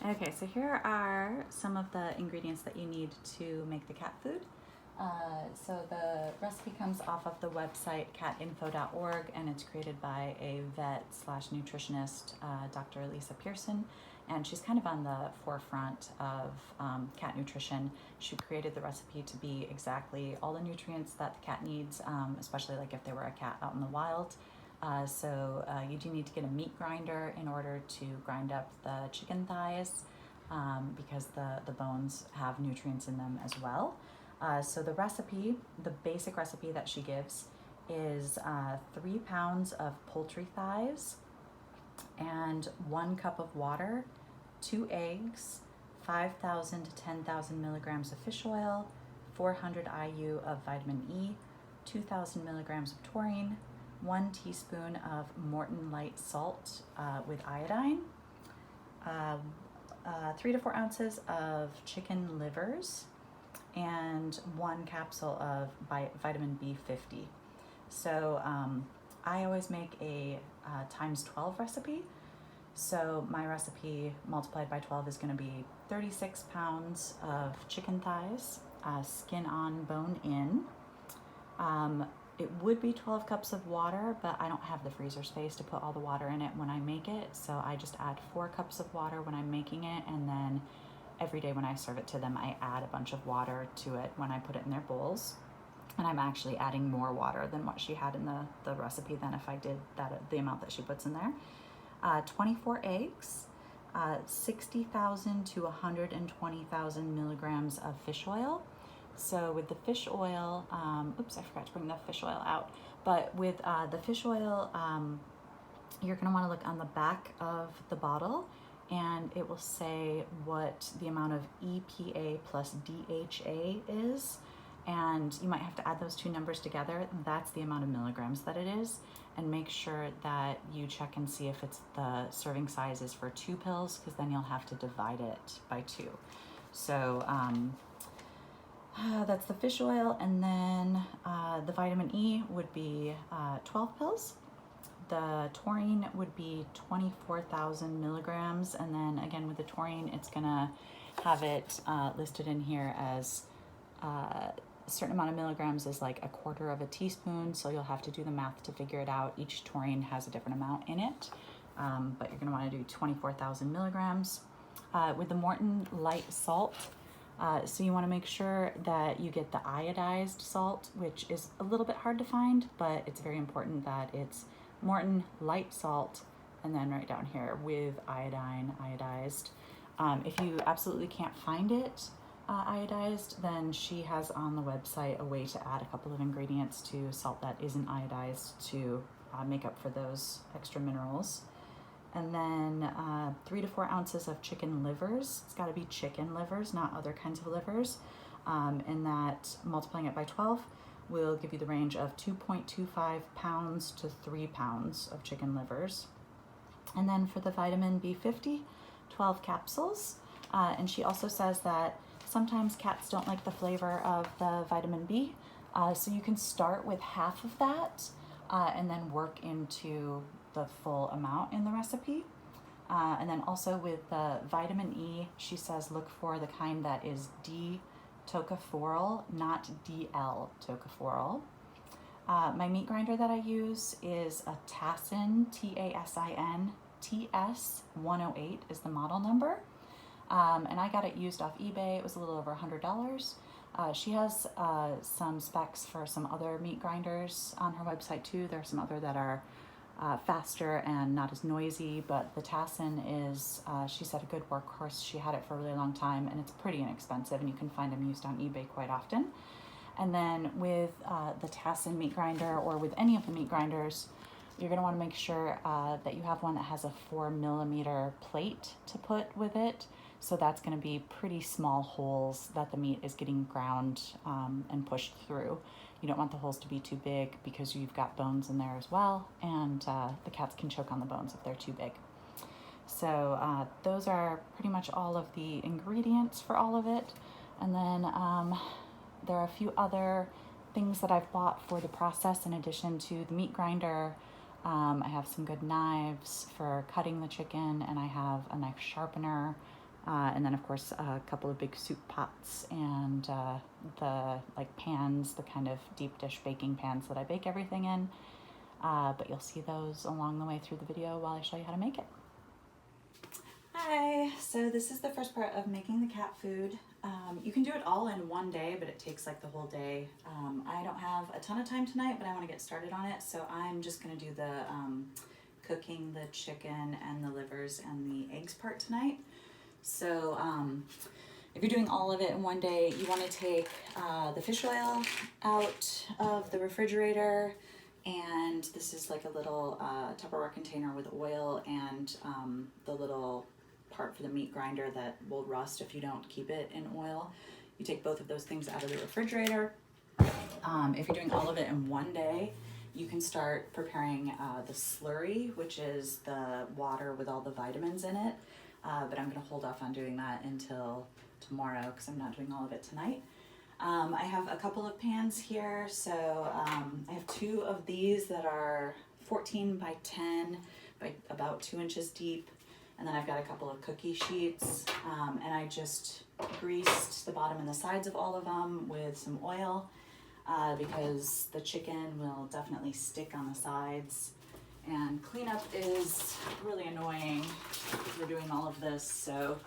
Okay, so here are some of the ingredients that you need to make the cat food. So the recipe comes off of the website catinfo.org, and it's created by a vet slash nutritionist, Dr. Lisa Pearson, and she's kind of on the forefront of cat nutrition. She created the recipe to be exactly all the nutrients that the cat needs, especially like if they were a cat out in the wild. So you do need to get a meat grinder in order to grind up the chicken thighs, because the bones have nutrients in them as well. So the recipe, the basic recipe that she gives is 3 pounds of poultry thighs and 1 cup of water, 2 eggs, 5,000 to 10,000 milligrams of fish oil, 400 IU of vitamin E, 2,000 milligrams of taurine, 1 teaspoon of Morton light salt with iodine, 3 to 4 ounces of chicken livers, and 1 capsule of vitamin B50. So I always make a times 12 recipe. So my recipe multiplied by 12 is going to be 36 pounds of chicken thighs, skin on, bone in. It would be 12 cups of water, but I don't have the freezer space to put all the water in it when I make it. So I just add 4 cups of water when I'm making it, and then every day when I serve it to them, I add a bunch of water to it when I put it in their bowls. And I'm actually adding more water than what she had in the recipe than if I did the amount that she puts in there. 24 eggs, 60,000 to 120,000 milligrams of fish oil. So with the fish oil, oops, I forgot to bring the fish oil out. But with the fish oil, you're going to want to look on the back of the bottle, and it will say what the amount of EPA plus DHA is. And you might have to add those 2 numbers together. That's the amount of milligrams that it is. And make sure that you check and see if it's the serving size is for 2 pills, because then you'll have to divide it by 2. So that's the fish oil. And then the vitamin E would be 12 pills. The taurine would be 24,000 milligrams. And then again, with the taurine, it's gonna have it listed in here as a certain amount of milligrams is like 1/4 of a teaspoon. So you'll have to do the math to figure it out. Each taurine has a different amount in it. But you're gonna wanna do 24,000 milligrams. With the Morton light salt, so you wanna make sure that you get the iodized salt, which is a little bit hard to find, but it's very important that it's Morton light salt, and then right down here with iodine, iodized. If you absolutely can't find it iodized, then she has on the website a way to add a couple of ingredients to salt that isn't iodized to make up for those extra minerals. And then 3 to 4 ounces of chicken livers. It's got to be chicken livers, not other kinds of livers. And that, multiplying it by 12, will give you the range of 2.25 pounds to 3 pounds of chicken livers. And then for the vitamin B50, 12 capsules. And she also says that sometimes cats don't like the flavor of the vitamin B. So you can start with half of that and then work into the full amount in the recipe. And then also with the vitamin E, she says look for the kind that is D-tocopherol, not DL tocopherol. My meat grinder that I use is a Tassin, Tasin, TS108 is the model number. And I got it used off eBay. It was a little over $100. She has some specs for some other meat grinders on her website too. There are some other that are faster and not as noisy, but the Tassin is, she said, a good workhorse. She had it for a really long time, and it's pretty inexpensive, and you can find them used on eBay quite often. And then with the Tassin meat grinder, or with any of the meat grinders, you're going to want to make sure that you have one that has a 4mm plate to put with it. So that's going to be pretty small holes that the meat is getting ground and pushed through. You don't want the holes to be too big because you've got bones in there as well, and the cats can choke on the bones if they're too big. So those are pretty much all of the ingredients for all of it. And then there are a few other things that I've bought for the process in addition to the meat grinder. I have some good knives for cutting the chicken, and I have a knife sharpener And then of course a couple of big soup pots and the like pans, the kind of deep dish baking pans that I bake everything in. But you'll see those along the way through the video while I show you how to make it. Hi, so this is the first part of making the cat food. You can do it all in one day, but it takes like the whole day. I don't have a ton of time tonight, but I want to get started on it, so I'm just going to do the cooking the chicken and the livers and the eggs part tonight. So if you're doing all of it in one day, you want to take the fish oil out of the refrigerator, and this is like a little Tupperware container with oil and the little part for the meat grinder that will rust if you don't keep it in oil. You take both of those things out of the refrigerator. If you're doing all of it in one day, you can start preparing the slurry, which is the water with all the vitamins in it. But I'm going to hold off on doing that until tomorrow because I'm not doing all of it tonight. I have a couple of pans here. So I have two of these that are 14 by 10 by about 2 inches deep. And then I've got a couple of cookie sheets. And I just greased the bottom and the sides of all of them with some oil because the chicken will definitely stick on the sides. And cleanup is really annoying if you're doing all of this, so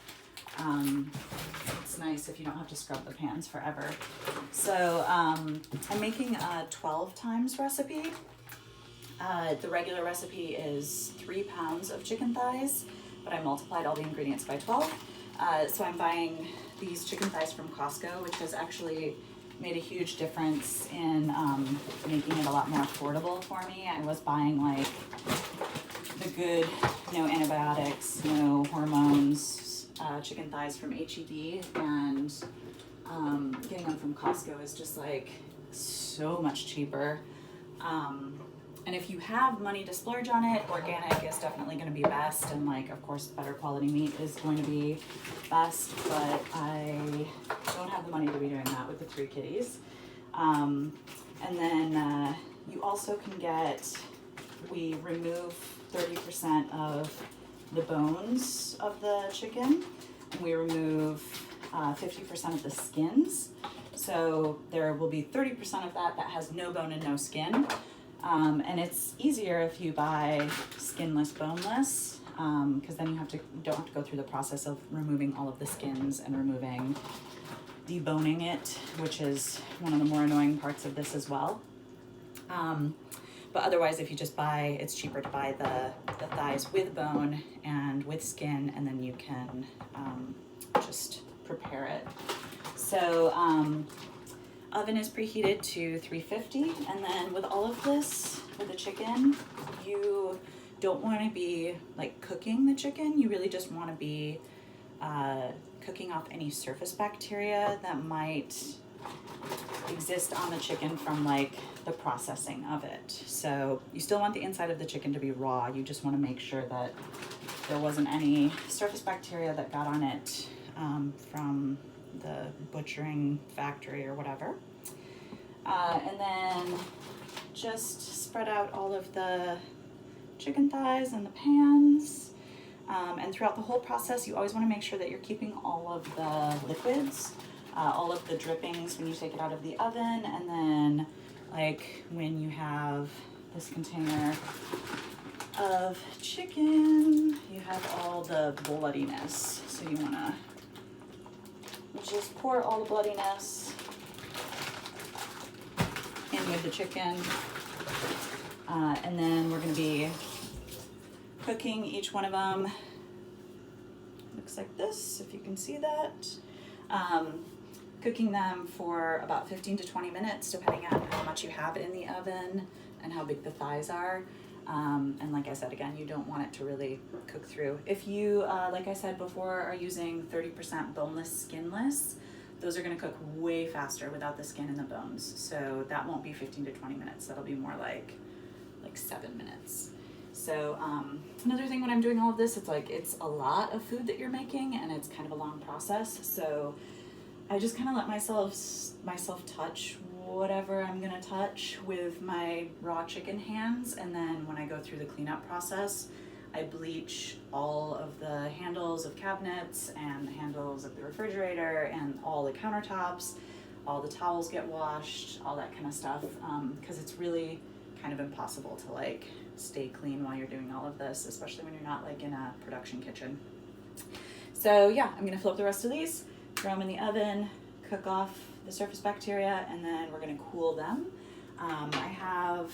it's nice if you don't have to scrub the pans forever. So I'm making a 12 times recipe. The regular recipe is 3 pounds of chicken thighs, but I multiplied all the ingredients by 12. So I'm buying these chicken thighs from Costco, which has actually made a huge difference in making it a lot more affordable for me. I was buying like the good, no antibiotics, no hormones, chicken thighs from H-E-B, and getting them from Costco is just like so much cheaper. And if you have money to splurge on it, organic is definitely going to be best, and like of course better quality meat is going to be best, but I don't have the money to be doing that with the 3 kitties. And then you also can get, we remove 30% of the bones of the chicken, and we remove 50% of the skins. So there will be 30% of that has no bone and no skin. And it's easier if you buy skinless, boneless, because then you don't have to go through the process of removing all of the skins and deboning it, which is one of the more annoying parts of this as well. But otherwise, if you just buy, it's cheaper to buy the thighs with bone and with skin, and then you can just prepare it. So oven is preheated to 350, and then with all of this, with the chicken, you don't want to be like cooking the chicken. You really just want to be cooking off any surface bacteria that might exist on the chicken from like the processing of it. So you still want the inside of the chicken to be raw. You just want to make sure that there wasn't any surface bacteria that got on it from the butchering factory or whatever. And then just spread out all of the chicken thighs in the pans. And throughout the whole process, you always want to make sure that you're keeping all of the liquids, all of the drippings when you take it out of the oven. And then like when you have this container of chicken, you have all the bloodiness. So you want to just pour all the bloodiness in with the chicken. And then we're going to be cooking each one of them. Looks like this, if you can see that. Cooking them for about 15 to 20 minutes, depending on how much you have in the oven and how big the thighs are. And like I said, again, you don't want it to really cook through. If you, like I said before, are using 30% boneless, skinless, those are going to cook way faster without the skin and the bones. So that won't be 15 to 20 minutes. That'll be more like 7 minutes. So another thing when I'm doing all of this, it's a lot of food that you're making, and it's kind of a long process. So I just kind of let myself touch whatever I'm gonna touch with my raw chicken hands, and then when I go through the cleanup process, I bleach all of the handles of cabinets and the handles of the refrigerator and all the countertops. All the towels get washed, all that kind of stuff, because it's really kind of impossible to like stay clean while you're doing all of this, especially when you're not like in a production kitchen. So yeah, I'm gonna flip the rest of these, throw them in the oven, cook off the surface bacteria, and then we're gonna cool them. I have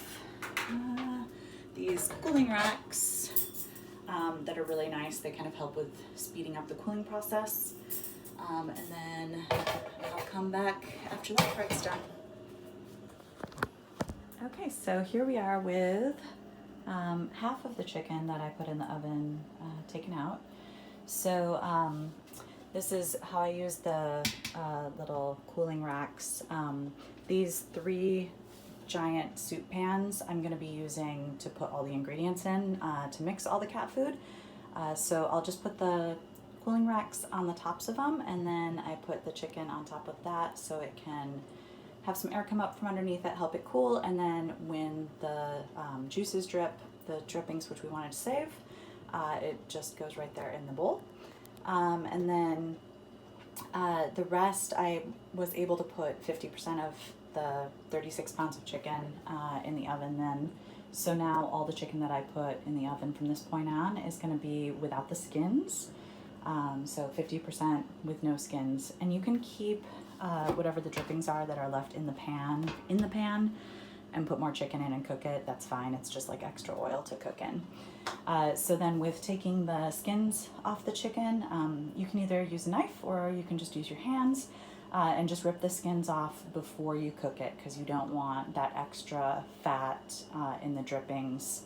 these cooling racks that are really nice. They kind of help with speeding up the cooling process. And then I'll come back after that part's done. Okay, so here we are with half of the chicken that I put in the oven taken out. So this is how I use the little cooling racks. These 3 giant soup pans I'm going to be using to put all the ingredients in to mix all the cat food. So I'll just put the cooling racks on the tops of them, and then I put the chicken on top of that so it can have some air come up from underneath it, help it cool, and then when the juices drip, the drippings which we wanted to save, it just goes right there in the bowl. And then the rest I was able to put 50% of the 36 pounds of chicken in the oven then. So now all the chicken that I put in the oven from this point on is going to be without the skins. So 50% with no skins. And you can keep whatever the drippings are that are left in the pan and put more chicken in and cook it. That's fine. It's just like extra oil to cook in. So then with taking the skins off the chicken, you can either use a knife or you can just use your hands and just rip the skins off before you cook it, because you don't want that extra fat in the drippings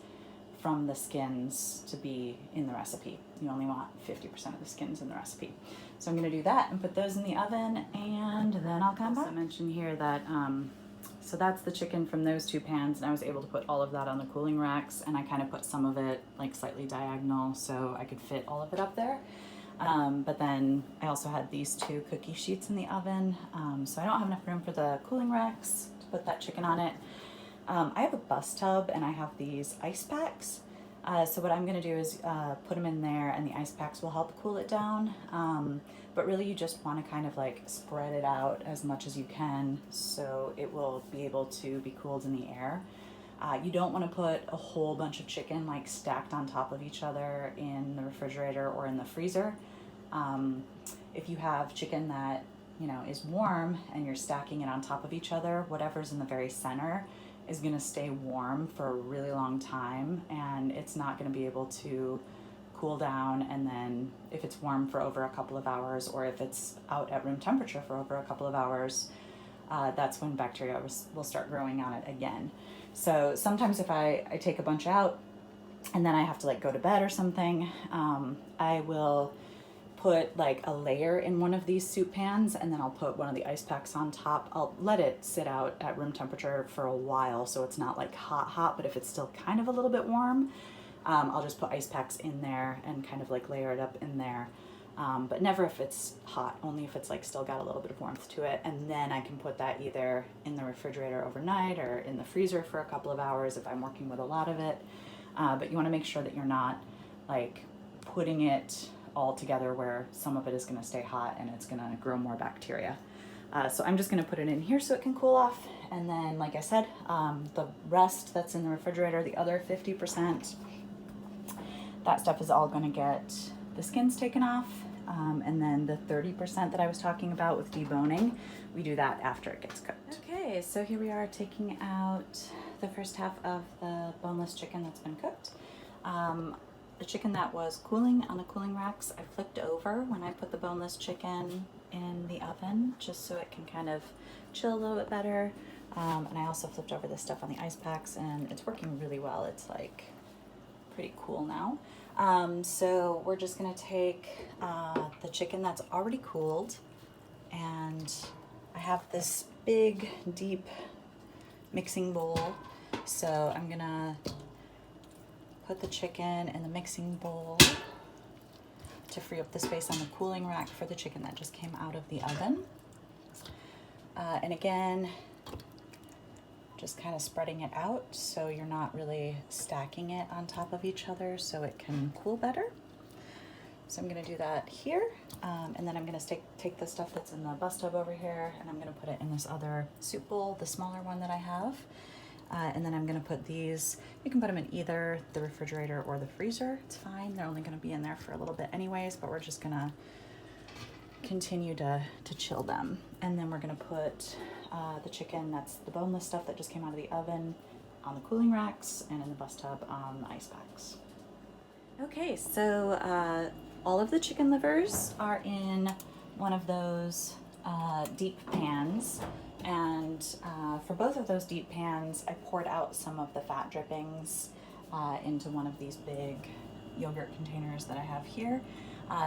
from the skins to be in the recipe. You only want 50% of the skins in the recipe. So I'm going to do that and put those in the oven, and then I'll come back. I mentioned here that so that's the chicken from those 2 pans, and I was able to put all of that on the cooling racks, and I kind of put some of it like slightly diagonal so I could fit all of it up there. But then I also had these 2 cookie sheets in the oven, so I don't have enough room for the cooling racks to put that chicken on it. I have a bus tub and I have these ice packs. So what I'm going to do is put them in there, and the ice packs will help cool it down. But really you just want to kind of like spread it out as much as you can so it will be able to be cooled in the air. You don't want to put a whole bunch of chicken like stacked on top of each other in the refrigerator or in the freezer. If you have chicken that, you know, is warm and you're stacking it on top of each other, whatever's in the very center is going to stay warm for a really long time, and it's not going to be able to cool down. And then if it's warm for over a couple of hours, or if it's out at room temperature for over a couple of hours, that's when bacteria will start growing on it again. So sometimes if I take a bunch out and then I have to like go to bed or something, I will put like a layer in one of these soup pans, and then I'll put one of the ice packs on top. I'll let it sit out at room temperature for a while so it's not like hot, but if it's still kind of a little bit warm, I'll just put ice packs in there and kind of like layer it up in there. But never if it's hot, only if it's like still got a little bit of warmth to it. And then I can put that either in the refrigerator overnight or in the freezer for a couple of hours if I'm working with a lot of it. But you want to make sure that you're not like putting it all together where some of it is going to stay hot and it's going to grow more bacteria. So I'm just going to put it in here so it can cool off. And then, like I said, the rest that's in the refrigerator, the other 50%, that stuff is all going to get the skins taken off. And then the 30% that I was talking about with deboning, we do that after it gets cooked. Okay, so here we are taking out the first half of the boneless chicken that's been cooked. The chicken that was cooling on the cooling racks, I flipped over when I put the boneless chicken in the oven, just so it can kind of chill a little bit better. And I also flipped over this stuff on the ice packs, and it's working really well. It's like pretty cool now. So we're just gonna take the chicken that's already cooled, and I have this big, deep mixing bowl. So I'm gonna put the chicken in the mixing bowl to free up the space on the cooling rack for the chicken that just came out of the oven. And again, just kind of spreading it out so you're not really stacking it on top of each other so it can cool better. So I'm gonna do that here, and then I'm gonna take the stuff that's in the bus tub over here, and I'm gonna put it in this other soup bowl, the smaller one that I have. And then I'm gonna put these, you can put them in either the refrigerator or the freezer, it's fine. They're only gonna be in there for a little bit anyways, but we're just gonna continue to chill them. And then we're gonna put the chicken, that's the boneless stuff that just came out of the oven, on the cooling racks, and in the bus tub on the ice packs. Okay, so all of the chicken livers are in one of those deep pans, and for both of those deep pans I poured out some of the fat drippings into one of these big yogurt containers that I have here.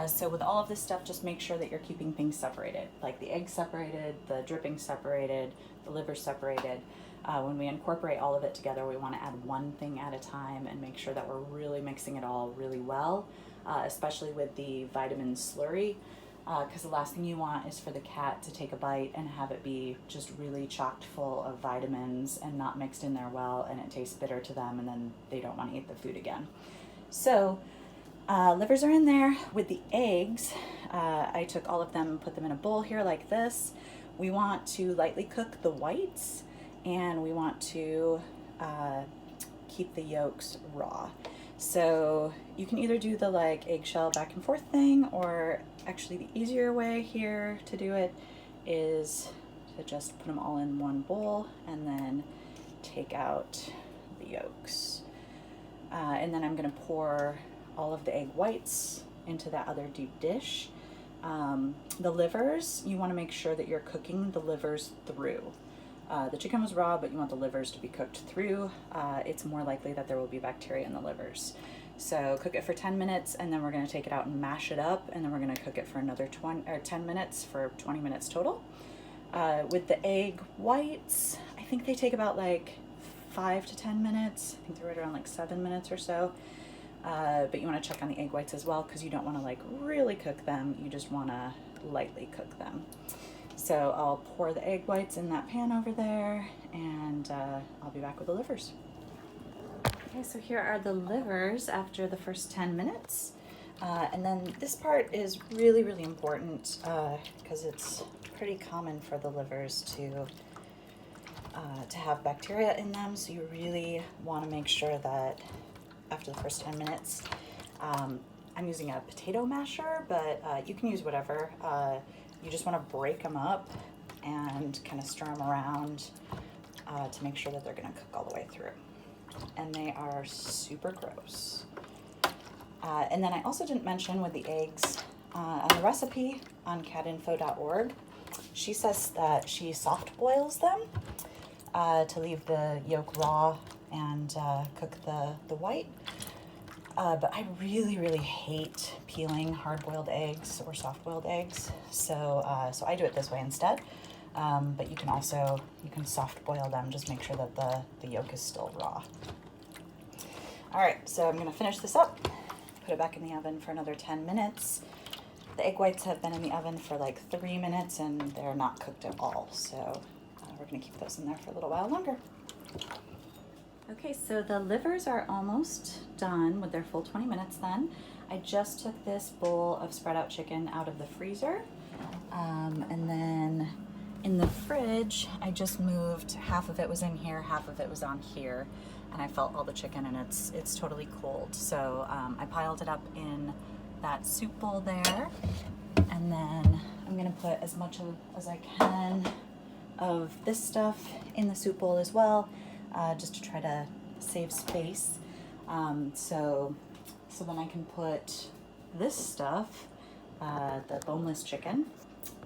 So with all of this stuff, just make sure that you're keeping things separated, like the eggs separated, the drippings separated, the liver separated. When we incorporate all of it together, we want to add one thing at a time and make sure that we're really mixing it all really well, especially with the vitamin slurry, because the last thing you want is for the cat to take a bite and have it be just really chocked full of vitamins and not mixed in there well, and it tastes bitter to them, and then they don't want to eat the food again. So livers are in there. With the eggs, I took all of them and put them in a bowl here like this. We want to lightly cook the whites, and we want to keep the yolks raw. So you can either do the like eggshell back and forth thing, or actually the easier way here to do it is to just put them all in one bowl and then take out the yolks. And then I'm gonna pour all of the egg whites into that other deep dish. The livers, you wanna make sure that you're cooking the livers through. The chicken was raw, but you want the livers to be cooked through. It's more likely that there will be bacteria in the livers. So cook it for 10 minutes, and then we're gonna take it out and mash it up, and then we're gonna cook it for another 10 minutes for 20 minutes total. With the egg whites, I think they take about like 5 to 10 minutes. I think they're right around like 7 minutes or so. But you wanna check on the egg whites as well, because you don't wanna like really cook them, you just wanna lightly cook them. So I'll pour the egg whites in that pan over there, and I'll be back with the livers. Okay, so here are the livers after the first 10 minutes. And then this part is really, really important because it's pretty common for the livers to have bacteria in them. So you really want to make sure that after the first 10 minutes, I'm using a potato masher, but you can use whatever. You just want to break them up and kind of stir them around to make sure that they're going to cook all the way through. And they are super gross. And then I also didn't mention with the eggs, on the recipe on catinfo.org, she says that she soft boils them to leave the yolk raw and cook the white. But I really, really hate peeling hard-boiled eggs or soft-boiled eggs, so I do it this way instead. But you can soft boil them, just make sure that the yolk is still raw. All right, so I'm gonna finish this up, put it back in the oven for another 10 minutes. The egg whites have been in the oven for like 3 minutes and they're not cooked at all, so we're gonna keep those in there for a little while longer. Okay, so the livers are almost done with their full 20 minutes then. I just took this bowl of spread out chicken out of the freezer, and then in the fridge, I just moved, half of it was in here, half of it was on here, and I felt all the chicken and it's totally cold. So I piled it up in that soup bowl there, and then I'm gonna put as much as I can of this stuff in the soup bowl as well, just to try to save space. So then I can put this stuff, the boneless chicken,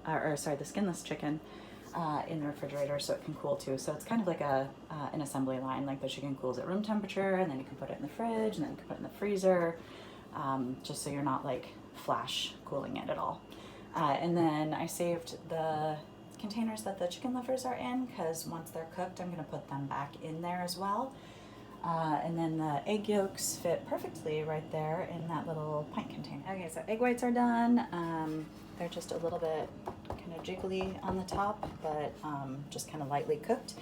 the skinless chicken, in the refrigerator so it can cool too. So it's kind of like an assembly line, like the chicken cools at room temperature, and then you can put it in the fridge, and then you can put it in the freezer, just so you're not like flash cooling it at all. And then I saved the containers that the chicken livers are in, because once they're cooked, I'm gonna put them back in there as well. And then the egg yolks fit perfectly right there in that little pint container. Okay, so egg whites are done. They're just a little bit kind kind of jiggly on the top, but just kind of lightly cooked.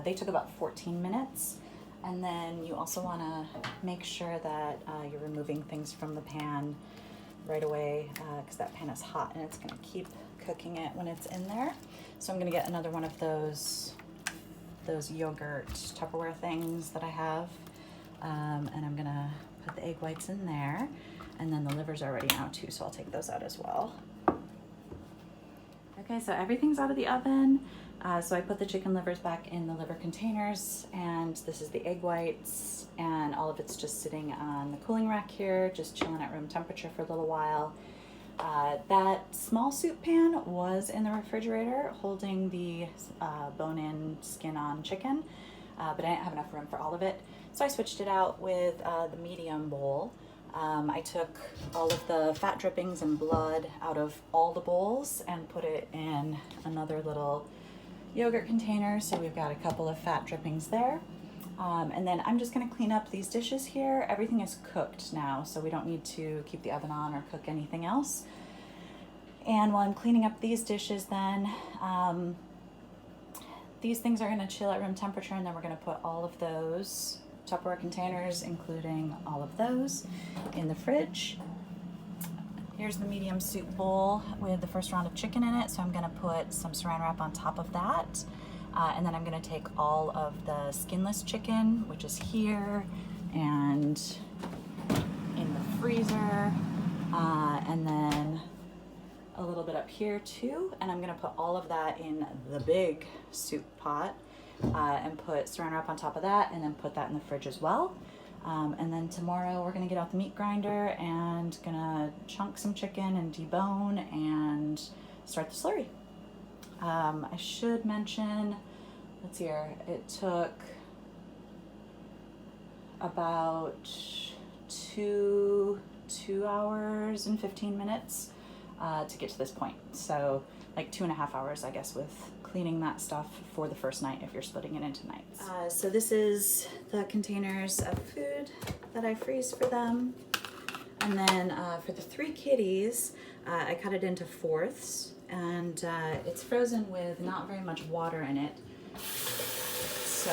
They took about 14 minutes. And then you also want to make sure that you're removing things from the pan right away, because that pan is hot and it's going to keep cooking it when it's in there. So I'm going to get another one of those yogurt Tupperware things that I have, and I'm going to put the egg whites in there, and then the livers are ready now too, so I'll take those out as well. Okay, so everything's out of the oven. So I put the chicken livers back in the liver containers, and this is the egg whites, and all of it's just sitting on the cooling rack here, just chilling at room temperature for a little while. That small soup pan was in the refrigerator holding the bone-in, skin-on chicken, but I didn't have enough room for all of it, so I switched it out with the medium bowl. I took all of the fat drippings and blood out of all the bowls and put it in another little yogurt container, so we've got a couple of fat drippings there. And then I'm just going to clean up these dishes here. Everything is cooked now, so we don't need to keep the oven on or cook anything else. And while I'm cleaning up these dishes then, these things are going to chill at room temperature, and then we're going to put all of those Tupperware containers, including all of those, in the fridge. Here's the medium soup bowl with the first round of chicken in it, so I'm going to put some saran wrap on top of that. And then I'm going to take all of the skinless chicken, which is here and in the freezer, and then a little bit up here too, and I'm going to put all of that in the big soup pot, and put saran wrap on top of that, and then put that in the fridge as well. And then tomorrow we're going to get out the meat grinder and gonna chunk some chicken and debone and start the slurry. I should mention, let's see here, it took about two hours and 15 minutes to get to this point. So like 2.5 hours, I guess, with cleaning that stuff for the first night if you're splitting it into nights. So this is the containers of food that I freeze for them. And then for the 3 kitties, I cut it into fourths, and it's frozen with not very much water in it. So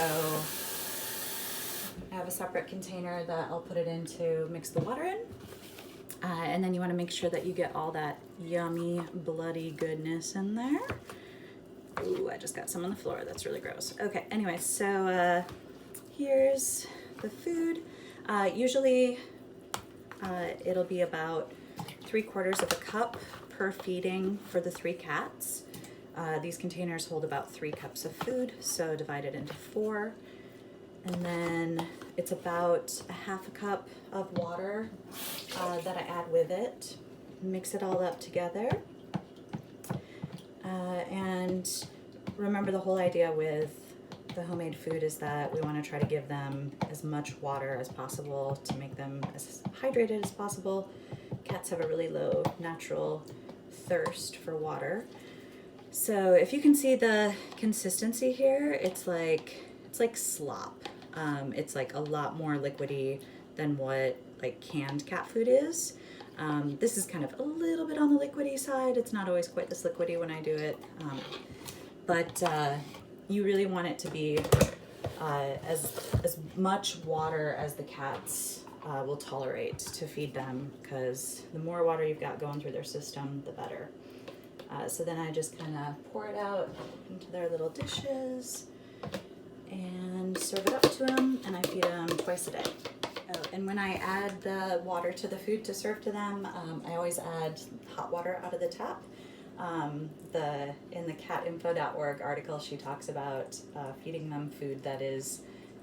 I have a separate container that I'll put it in to mix the water in. And then you want to make sure that you get all that yummy, bloody goodness in there. Ooh, I just got some on the floor. That's really gross. Okay, anyway, so here's the food. Usually it'll be about 3/4 of a cup per feeding for the 3 cats. These containers hold about 3 cups of food, so divide it into 4. And then it's about 1/2 cup of water that I add with it. Mix it all up together. And remember, the whole idea with the homemade food is that we want to try to give them as much water as possible to make them as hydrated as possible. Cats have a really low natural thirst for water. So if you can see the consistency here, it's like slop. It's like a lot more liquidy than what like canned cat food is. This is kind of a little bit on the liquidy side. It's not always quite this liquidy when I do it, but you really want it to be as much water as the cats will tolerate to feed them, because the more water you've got going through their system, the better. So then I just kind of pour it out into their little dishes and serve it up to them, and I feed them twice a day. Oh, and when I add the water to the food to serve to them, I always add hot water out of the tap. In the catinfo.org article, she talks about feeding them food that is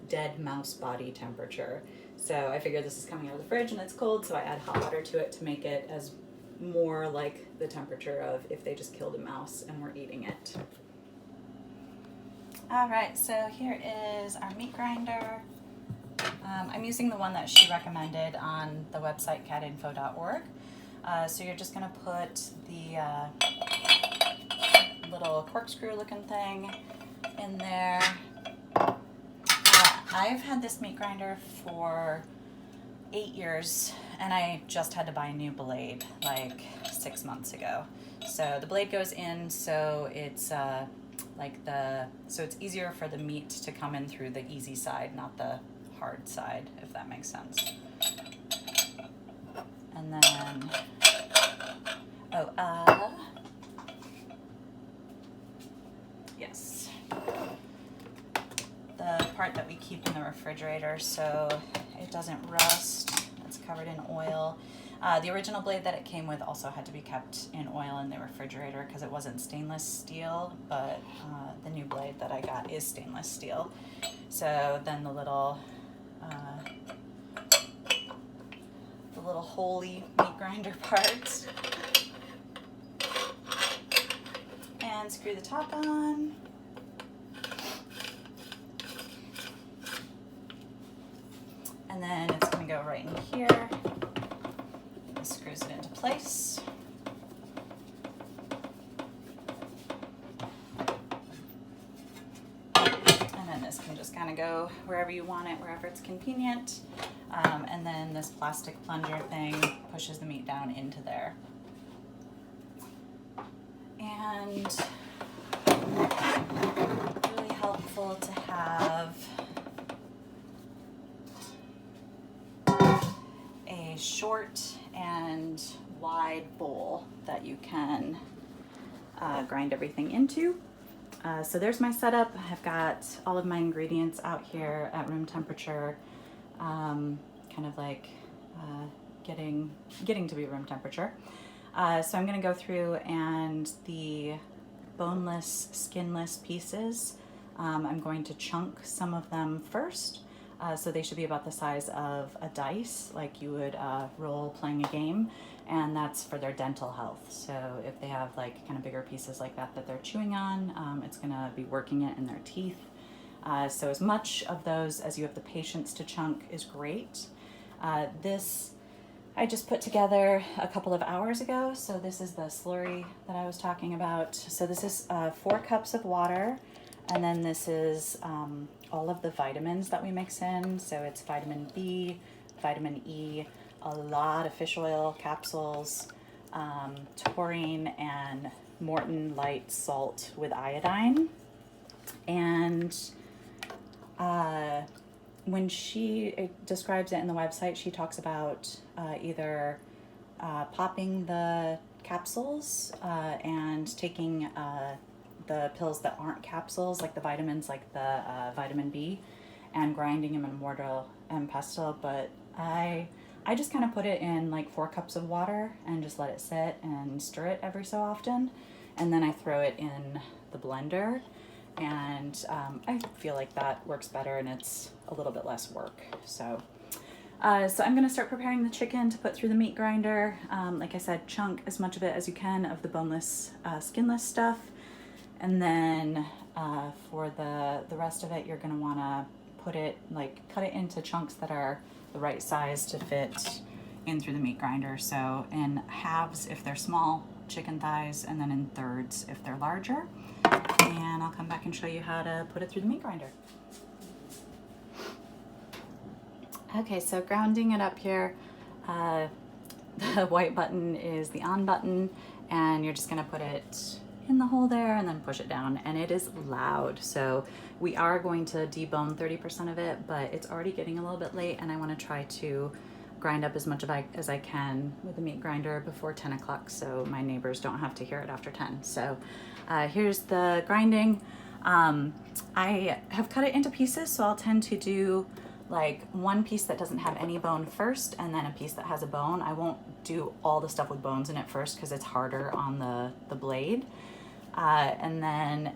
dead mouse body temperature. So I figure this is coming out of the fridge and it's cold, so I add hot water to it to make it as more like the temperature of if they just killed a mouse and were eating it. All right, so here is our meat grinder. I'm using the one that she recommended on the website catinfo.org. So you're just going to put the little corkscrew looking thing in there. I've had this meat grinder for 8 years, and I just had to buy a new blade like 6 months ago. So the blade goes in, so it's so it's easier for the meat to come in through the easy side, not the hard side, if that makes sense. And then, yes, the part that we keep in the refrigerator so it doesn't rust. It's covered in oil. The original blade that it came with also had to be kept in oil in the refrigerator because it wasn't stainless steel, but the new blade that I got is stainless steel. So then the little holy meat grinder part. And screw the top on. And then it's going to go right in here. It screws it into place. And then this can just kind of go wherever you want it, wherever it's convenient. And then this plastic plunger thing pushes the meat down into there. And really helpful to have a short and wide bowl that you can grind everything into. So there's my setup. I've got all of my ingredients out here at room temperature, kind of like getting to be room temperature. So I'm going to go through, and the boneless, skinless pieces, I'm going to chunk some of them first. So they should be about the size of a dice, like you would roll playing a game, and that's for their dental health. So if they have like kind of bigger pieces like that they're chewing on, it's going to be working it in their teeth. So as much of those as you have the patience to chunk is great. This I just put together a couple of hours ago. So this is the slurry that I was talking about. So this is 4 cups of water, and then this is all of the vitamins that we mix in. So it's vitamin B, vitamin E, a lot of fish oil capsules, taurine, and Morton light salt with iodine. And when she describes it in the website, she talks about either popping the capsules and taking the pills that aren't capsules, like the vitamins, like the vitamin B, and grinding them in mortar and pestle. But I just kind of put it in like 4 cups of water and just let it sit and stir it every so often, and then I throw it in the blender. And I feel like that works better, and it's a little bit less work. So I'm going to start preparing the chicken to put through the meat grinder. Like I said, chunk as much of it as you can of the boneless, skinless stuff. And then for the rest of it, you're going to want to put it, like cut it into chunks that are the right size to fit in through the meat grinder. So in halves if they're small chicken thighs, and then in thirds if they're larger. And I'll come back and show you how to put it through the meat grinder. Okay, so grounding it up here, the white button is the on button, and you're just gonna put it in the hole there and then push it down, and it is loud. So we are going to debone 30% of it, but it's already getting a little bit late, and I wanna try to grind up as much as I can with the meat grinder before 10 o'clock so my neighbors don't have to hear it after 10. So here's the grinding. I have cut it into pieces, so I'll tend to do like one piece that doesn't have any bone first, and then a piece that has a bone. I won't do all the stuff with bones in it first because it's harder on the blade. And then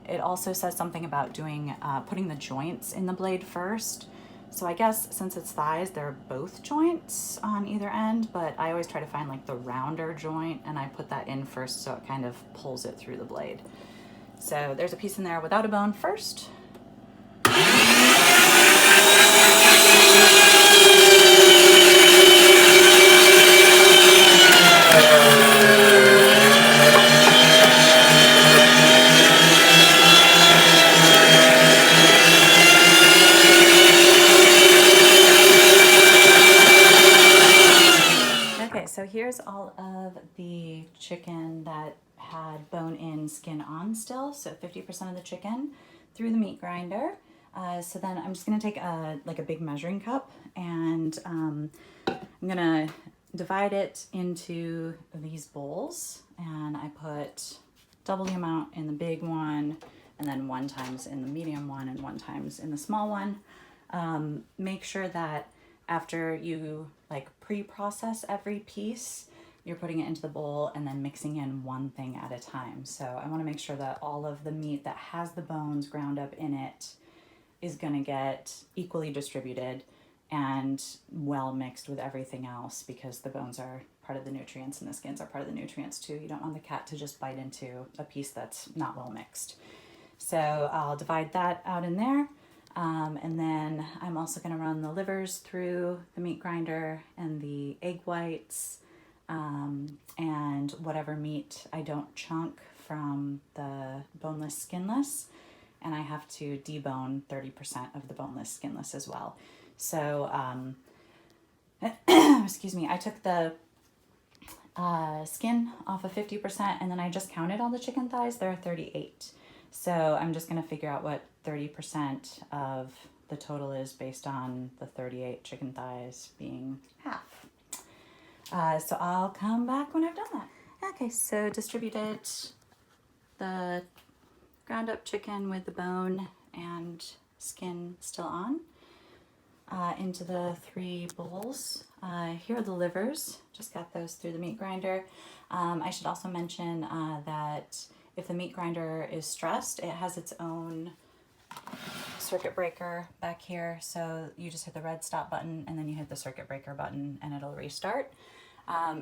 it also says something about doing putting the joints in the blade first. So I guess since it's thighs, they're both joints on either end, but I always try to find like the rounder joint, and I put that in first so it kind of pulls it through the blade. So there's a piece in there without a bone first. chicken that had bone-in, skin-on still, so 50% of the chicken through the meat grinder. So then I'm just gonna take a big measuring cup, and I'm gonna divide it into these bowls, and I put double the amount in the big one, and then 1 times in the medium one, and 1 times in the small one. Make sure that after you pre-process every piece, you're putting it into the bowl and then mixing in one thing at a time. So I want to make sure that all of the meat that has the bones ground up in it is going to get equally distributed and well mixed with everything else, because the bones are part of the nutrients and the skins are part of the nutrients too. You don't want the cat to just bite into a piece that's not well mixed. So I'll divide that out in there. And then I'm also going to run the livers through the meat grinder, and the egg whites, and whatever meat I don't chunk from the boneless, skinless. And I have to debone 30% of the boneless, skinless as well. So, excuse me, I took the skin off of 50%, and then I just counted all the chicken thighs. There are 38. So I'm just going to figure out what 30% of the total is based on the 38 chicken thighs being half. So I'll come back when I've done that. Okay, so distributed the ground up chicken with the bone and skin still on into the 3 bowls. Here are the livers. Just got those through the meat grinder. I should also mention that if the meat grinder is stressed, it has its own circuit breaker back here. So you just hit the red stop button and then you hit the circuit breaker button and it'll restart.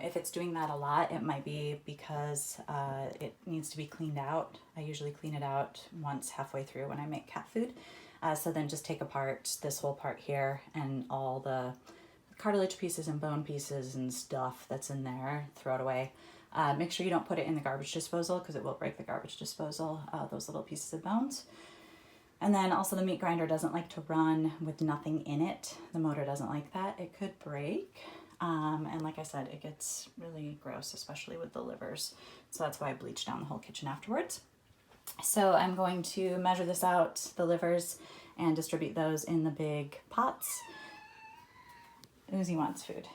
If it's doing that a lot, it might be because it needs to be cleaned out. I usually clean it out once halfway through when I make cat food. So then just take apart this whole part here and all the cartilage pieces and bone pieces and stuff that's in there, throw it away. Make sure you don't put it in the garbage disposal because it will break the garbage disposal, those little pieces of bones. And then also the meat grinder doesn't like to run with nothing in it. The motor doesn't like that. It could break. And like I said, it gets really gross, especially with the livers. So that's why I bleach down the whole kitchen afterwards. So I'm going to measure this out, the livers, and distribute those in the big pots. Uzi wants food.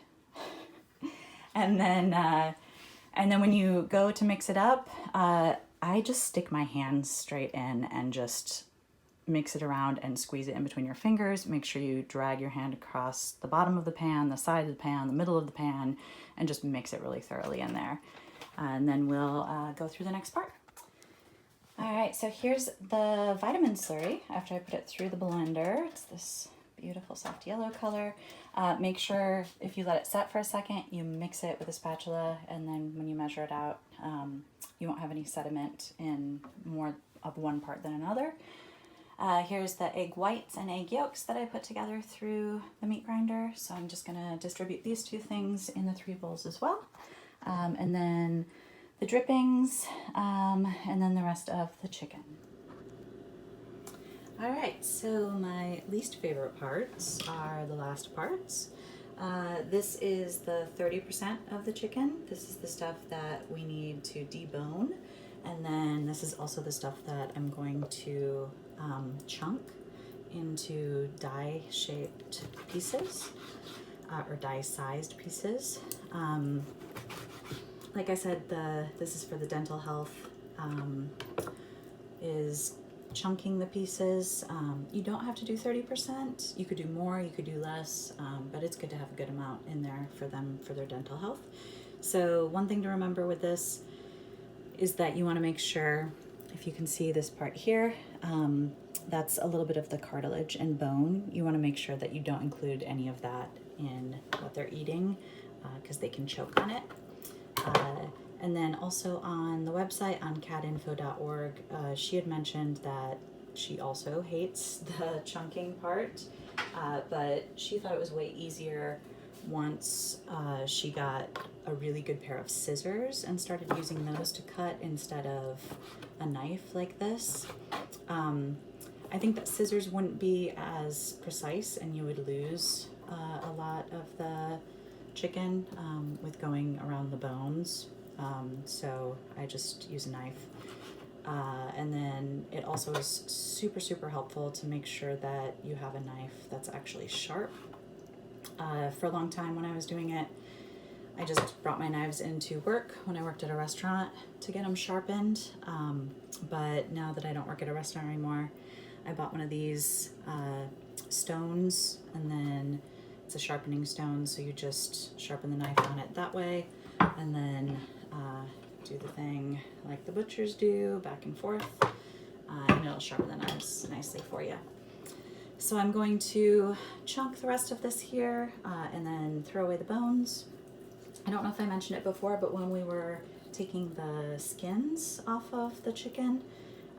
And then when you go to mix it up, I just stick my hands straight in and just mix it around and squeeze it in between your fingers. Make sure you drag your hand across the bottom of the pan, the side of the pan, the middle of the pan, and just mix it really thoroughly in there. And then we'll go through the next part. All right, so here's the vitamin slurry after I put it through the blender. It's this beautiful soft yellow color. Make sure if you let it set for a second, you mix it with a spatula, and then when you measure it out, you won't have any sediment in more of one part than another. Here's the egg whites and egg yolks that I put together through the meat grinder. So I'm just gonna distribute these 2 things in the 3 bowls as well. And then the drippings, and then the rest of the chicken. All right, so my least favorite parts are the last parts. This is the 30% of the chicken. This is the stuff that we need to debone. And then this is also the stuff that I'm going to chunk into die-shaped pieces, or die-sized pieces. Like I said, this is for the dental health, is chunking the pieces. You don't have to do 30%. You could do more, you could do less, but it's good to have a good amount in there for them, for their dental health. So one thing to remember with this is that you want to make sure, if you can see this part here, that's a little bit of the cartilage and bone. You want to make sure that you don't include any of that in what they're eating, because they can choke on it. And then also on the website, on catinfo.org, she had mentioned that she also hates the chunking part, but she thought it was way easier once she got a really good pair of scissors and started using those to cut instead of a knife like this. I think that scissors wouldn't be as precise and you would lose a lot of the chicken with going around the bones so I just use a knife. And then it also is super, super helpful to make sure that you have a knife that's actually sharp. For a long time when I was doing it, I just brought my knives into work when I worked at a restaurant to get them sharpened. But now that I don't work at a restaurant anymore, I bought one of these stones, and then it's a sharpening stone, so you just sharpen the knife on it that way, and then do the thing like the butchers do, back and forth, and it'll sharpen the knives nicely for you. So I'm going to chunk the rest of this here and then throw away the bones. I don't know if I mentioned it before, but when we were taking the skins off of the chicken,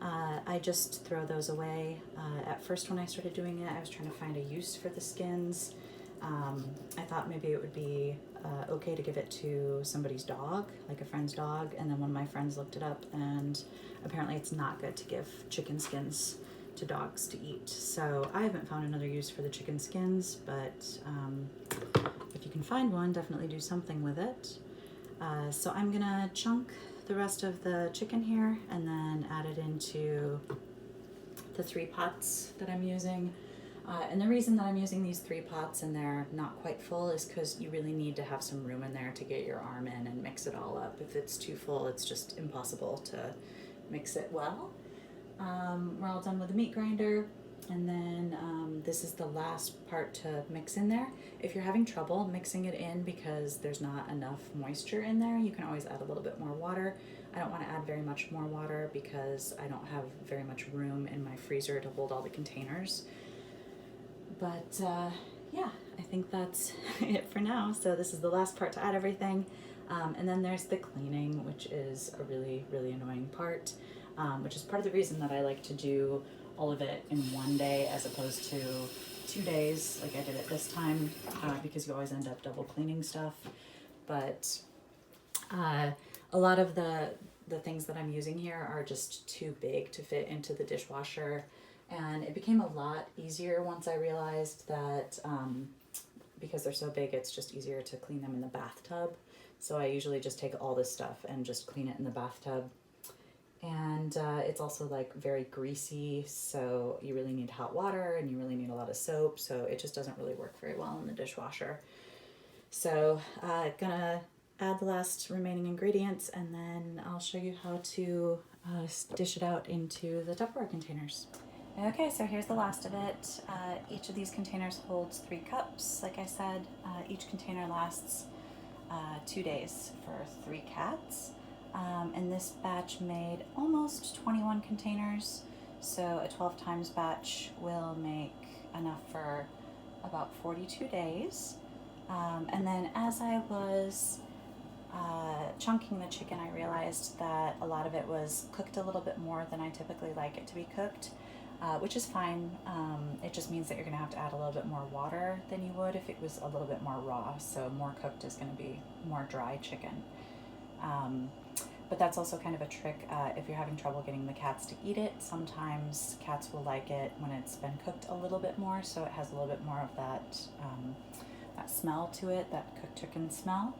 I just throw those away. At first when I started doing it, I was trying to find a use for the skins. I thought maybe it would be okay to give it to somebody's dog, like a friend's dog, and then one of my friends looked it up, and apparently it's not good to give chicken skins to dogs to eat. So I haven't found another use for the chicken skins, but if you can find one, definitely do something with it. So I'm gonna chunk the rest of the chicken here and then add it into the 3 pots that I'm using. And the reason that I'm using these 3 pots and they're not quite full is because you really need to have some room in there to get your arm in and mix it all up. If it's too full, it's just impossible to mix it well. We're all done with the meat grinder, and then this is the last part to mix in there. If you're having trouble mixing it in because there's not enough moisture in there, you can always add a little bit more water. I don't want to add very much more water because I don't have very much room in my freezer to hold all the containers. But yeah, I think that's it for now. So this is the last part to add everything. And then there's the cleaning, which is a really, really annoying part, which is part of the reason that I like to do all of it in one day as opposed to 2 days like I did it this time, because you always end up double cleaning stuff. But a lot of the things that I'm using here are just too big to fit into the dishwasher. And it became a lot easier once I realized that because they're so big, it's just easier to clean them in the bathtub. So I usually just take all this stuff and just clean it in the bathtub. And it's also like very greasy, so you really need hot water and you really need a lot of soap, so it just doesn't really work very well in the dishwasher. So gonna add the last remaining ingredients, and then I'll show you how to dish it out into the Tupperware containers. Okay, so here's the last of it. Each of these containers holds 3 cups. Like I said, each container lasts 2 days for 3 cats. And this batch made almost 21 containers. So a 12 times batch will make enough for about 42 days. And then as I was chunking the chicken, I realized that a lot of it was cooked a little bit more than I typically like it to be cooked. Which is fine. It just means that you're going to have to add a little bit more water than you would if it was a little bit more raw. So more cooked is going to be more dry chicken. But that's also kind of a trick if you're having trouble getting the cats to eat it. Sometimes cats will like it when it's been cooked a little bit more, so it has a little bit more of that smell to it, that cooked chicken smell.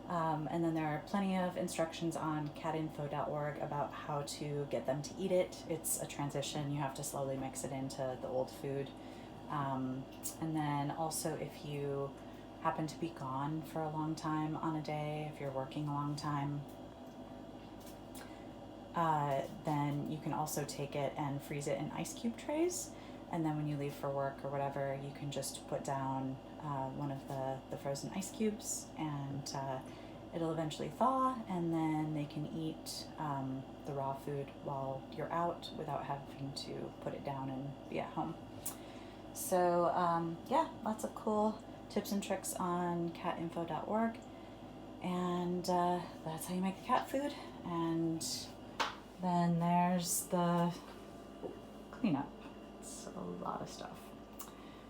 And then there are plenty of instructions on catinfo.org about how to get them to eat it. It's a transition. You have to slowly mix it into the old food. And then also if you happen to be gone for a long time on a day, if you're working a long time, then you can also take it and freeze it in ice cube trays. And then when you leave for work or whatever, you can just put down one of the frozen ice cubes, and it'll eventually thaw, and then they can eat the raw food while you're out without having to put it down and be at home. So yeah, lots of cool tips and tricks on catinfo.org, and that's how you make the cat food. And then there's the cleanup. It's a lot of stuff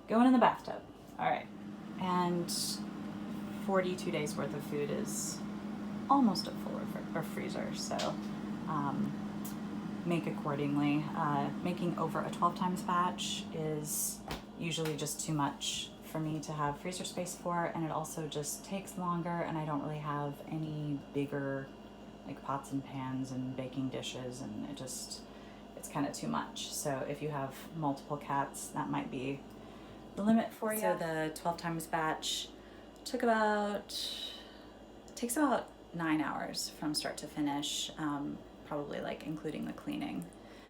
going in the bathtub. All right, and 42 days worth of food is almost a full freezer, so make accordingly. Making over a 12 times batch is usually just too much for me to have freezer space for, and it also just takes longer, and I don't really have any bigger like pots and pans and baking dishes, and it's kind of too much. So if you have multiple cats, that might be the limit for you. So the 12 times batch takes about 9 hours from start to finish, probably like including the cleaning.